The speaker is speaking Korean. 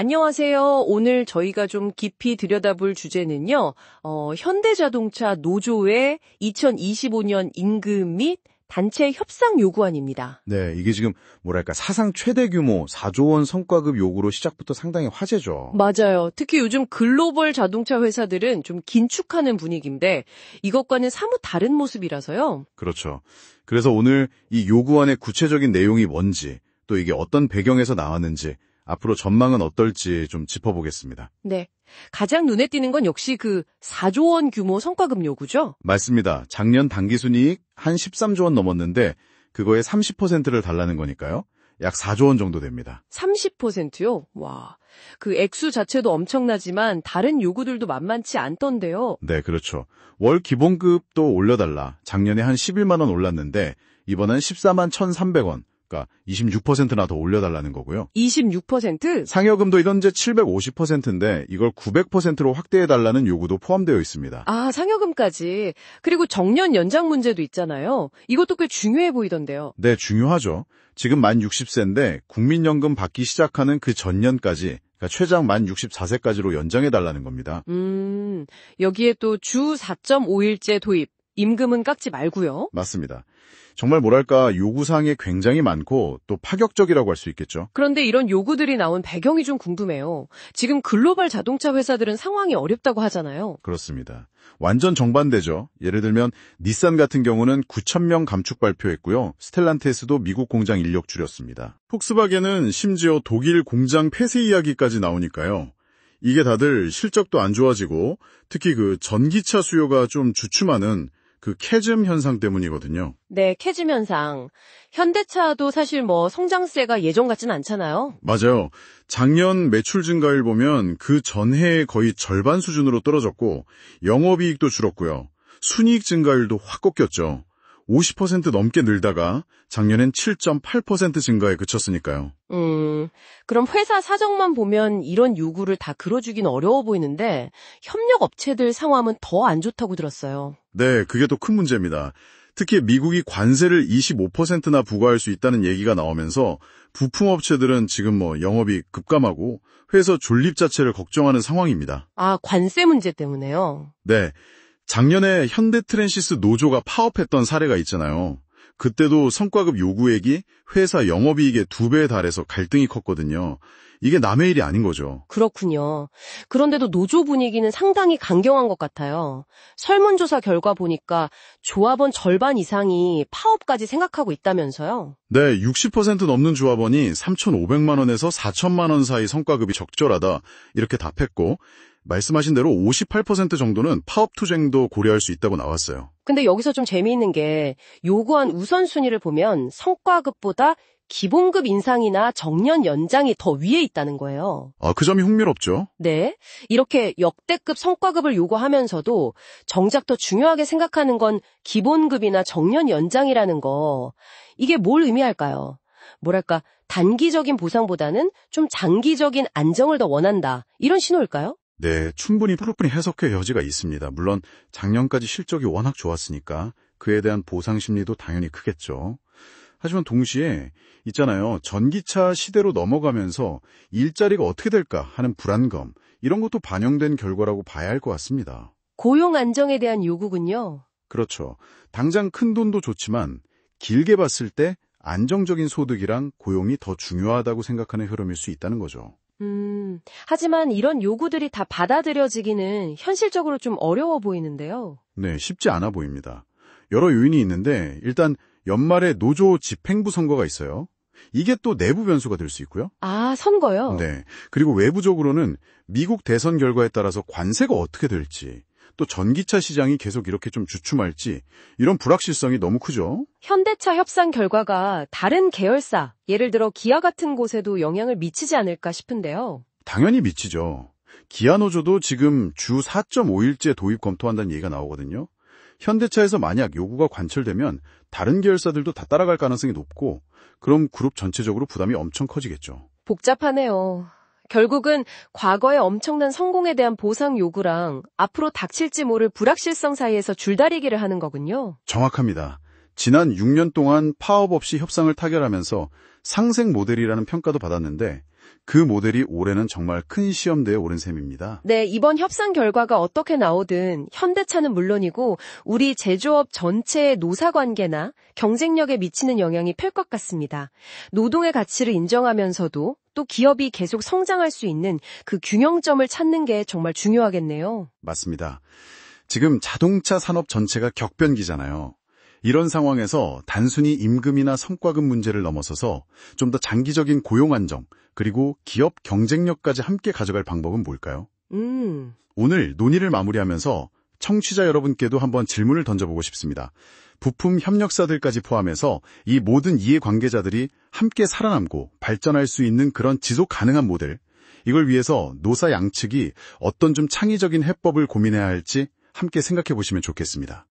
안녕하세요. 오늘 저희가 좀 깊이 들여다볼 주제는요. 현대자동차 노조의 2025년 임금 및 단체 협상 요구안입니다. 네, 이게 지금 뭐랄까 사상 최대 규모 4조 원 성과급 요구로 시작부터 상당히 화제죠. 맞아요. 특히 요즘 글로벌 자동차 회사들은 좀 긴축하는 분위기인데 이것과는 사뭇 다른 모습이라서요. 그렇죠. 그래서 오늘 이 요구안의 구체적인 내용이 뭔지, 또 이게 어떤 배경에서 나왔는지, 앞으로 전망은 어떨지 좀 짚어보겠습니다. 네. 가장 눈에 띄는 건 역시 그 4조 원 규모 성과급 요구죠? 맞습니다. 작년 당기순이익 한 13조 원 넘었는데 그거의 30%를 달라는 거니까요. 약 4조 원 정도 됩니다. 30%요? 와, 그 액수 자체도 엄청나지만 다른 요구들도 만만치 않던데요. 네, 그렇죠. 월 기본급도 올려달라. 작년에 한 11만 원 올랐는데 이번엔 14만 1,300원. 그러니까 26%나 더 올려달라는 거고요. 26%? 상여금도 현재 750%인데 이걸 900%로 확대해달라는 요구도 포함되어 있습니다. 아, 상여금까지. 그리고 정년 연장 문제도 있잖아요. 이것도 꽤 중요해 보이던데요. 네, 중요하죠. 지금 만 60세인데 국민연금 받기 시작하는 그 전년까지, 그러니까 최장 만 64세까지로 연장해달라는 겁니다. 여기에 또 주 4.5일제 도입, 임금은 깎지 말고요. 맞습니다. 정말 뭐랄까 요구사항이 굉장히 많고 또 파격적이라고 할 수 있겠죠. 그런데 이런 요구들이 나온 배경이 좀 궁금해요. 지금 글로벌 자동차 회사들은 상황이 어렵다고 하잖아요. 그렇습니다. 완전 정반대죠. 예를 들면 닛산 같은 경우는 9,000명 감축 발표했고요. 스텔란티스도 미국 공장 인력 줄였습니다. 폭스바겐은 심지어 독일 공장 폐쇄 이야기까지 나오니까요. 이게 다들 실적도 안 좋아지고 특히 그 전기차 수요가 좀 주춤하는 그 캐즘 현상 때문이거든요. 네, 캐즘 현상. 현대차도 사실 성장세가 예전 같진 않잖아요. 맞아요. 작년 매출 증가율 보면 그 전해의 거의 절반 수준으로 떨어졌고 영업이익도 줄었고요. 순이익 증가율도 확 꺾였죠. 50% 넘게 늘다가 작년엔 7.8% 증가에 그쳤으니까요. 그럼 회사 사정만 보면 이런 요구를 다 끌어주긴 어려워 보이는데 협력 업체들 상황은 더 안 좋다고 들었어요. 네, 그게 또 큰 문제입니다. 특히 미국이 관세를 25%나 부과할 수 있다는 얘기가 나오면서 부품업체들은 지금 영업이 급감하고 회사 존립 자체를 걱정하는 상황입니다. 아, 관세 문제 때문에요? 네, 작년에 현대트랜시스 노조가 파업했던 사례가 있잖아요. 그때도 성과급 요구액이 회사 영업이익의 2배에 달해서 갈등이 컸거든요. 이게 남의 일이 아닌 거죠. 그렇군요. 그런데도 노조 분위기는 상당히 강경한 것 같아요. 설문조사 결과 보니까 조합원 절반 이상이 파업까지 생각하고 있다면서요? 네, 60% 넘는 조합원이 3,500만 원에서 4천만 원 사이 성과급이 적절하다 이렇게 답했고 말씀하신 대로 58% 정도는 파업 투쟁도 고려할 수 있다고 나왔어요. 근데 여기서 좀 재미있는 게 요구한 우선순위를 보면 성과급보다 기본급 인상이나 정년 연장이 더 위에 있다는 거예요. 아, 그 점이 흥미롭죠? 네. 이렇게 역대급 성과급을 요구하면서도 정작 더 중요하게 생각하는 건 기본급이나 정년 연장이라는 거. 이게 뭘 의미할까요? 뭐랄까, 단기적인 보상보다는 좀 장기적인 안정을 더 원한다. 이런 신호일까요? 네, 충분히 해석의 여지가 있습니다. 물론 작년까지 실적이 워낙 좋았으니까 그에 대한 보상 심리도 당연히 크겠죠. 하지만 동시에 있잖아요. 전기차 시대로 넘어가면서 일자리가 어떻게 될까 하는 불안감, 이런 것도 반영된 결과라고 봐야 할 것 같습니다. 고용 안정에 대한 요구군요. 그렇죠. 당장 큰 돈도 좋지만 길게 봤을 때 안정적인 소득이랑 고용이 더 중요하다고 생각하는 흐름일 수 있다는 거죠. 하지만 이런 요구들이 다 받아들여지기는 현실적으로 좀 어려워 보이는데요. 네, 쉽지 않아 보입니다. 여러 요인이 있는데 일단 연말에 노조 집행부 선거가 있어요. 이게 또 내부 변수가 될 수 있고요. 아, 선거요? 네. 그리고 외부적으로는 미국 대선 결과에 따라서 관세가 어떻게 될지, 또 전기차 시장이 계속 이렇게 좀 주춤할지, 이런 불확실성이 너무 크죠. 현대차 협상 결과가 다른 계열사, 예를 들어 기아 같은 곳에도 영향을 미치지 않을까 싶은데요. 당연히 미치죠. 기아 노조도 지금 주 4.5일제 도입 검토한다는 얘기가 나오거든요. 현대차에서 만약 요구가 관철되면 다른 계열사들도 다 따라갈 가능성이 높고 그럼 그룹 전체적으로 부담이 엄청 커지겠죠. 복잡하네요. 결국은 과거의 엄청난 성공에 대한 보상 요구랑 앞으로 닥칠지 모를 불확실성 사이에서 줄다리기를 하는 거군요. 정확합니다. 지난 6년 동안 파업 없이 협상을 타결하면서 상생 모델이라는 평가도 받았는데 그 모델이 올해는 정말 큰 시험대에 오른 셈입니다. 네, 이번 협상 결과가 어떻게 나오든 현대차는 물론이고 우리 제조업 전체의 노사관계나 경쟁력에 미치는 영향이 클 것 같습니다. 노동의 가치를 인정하면서도 또 기업이 계속 성장할 수 있는 그 균형점을 찾는 게 정말 중요하겠네요. 맞습니다. 지금 자동차 산업 전체가 격변기잖아요. 이런 상황에서 단순히 임금이나 성과급 문제를 넘어서서 좀 더 장기적인 고용 안정, 그리고 기업 경쟁력까지 함께 가져갈 방법은 뭘까요? 오늘 논의를 마무리하면서 청취자 여러분께도 한번 질문을 던져보고 싶습니다. 부품 협력사들까지 포함해서 이 모든 이해관계자들이 함께 살아남고 발전할 수 있는 그런 지속 가능한 모델, 이걸 위해서 노사 양측이 어떤 좀 창의적인 해법을 고민해야 할지 함께 생각해 보시면 좋겠습니다.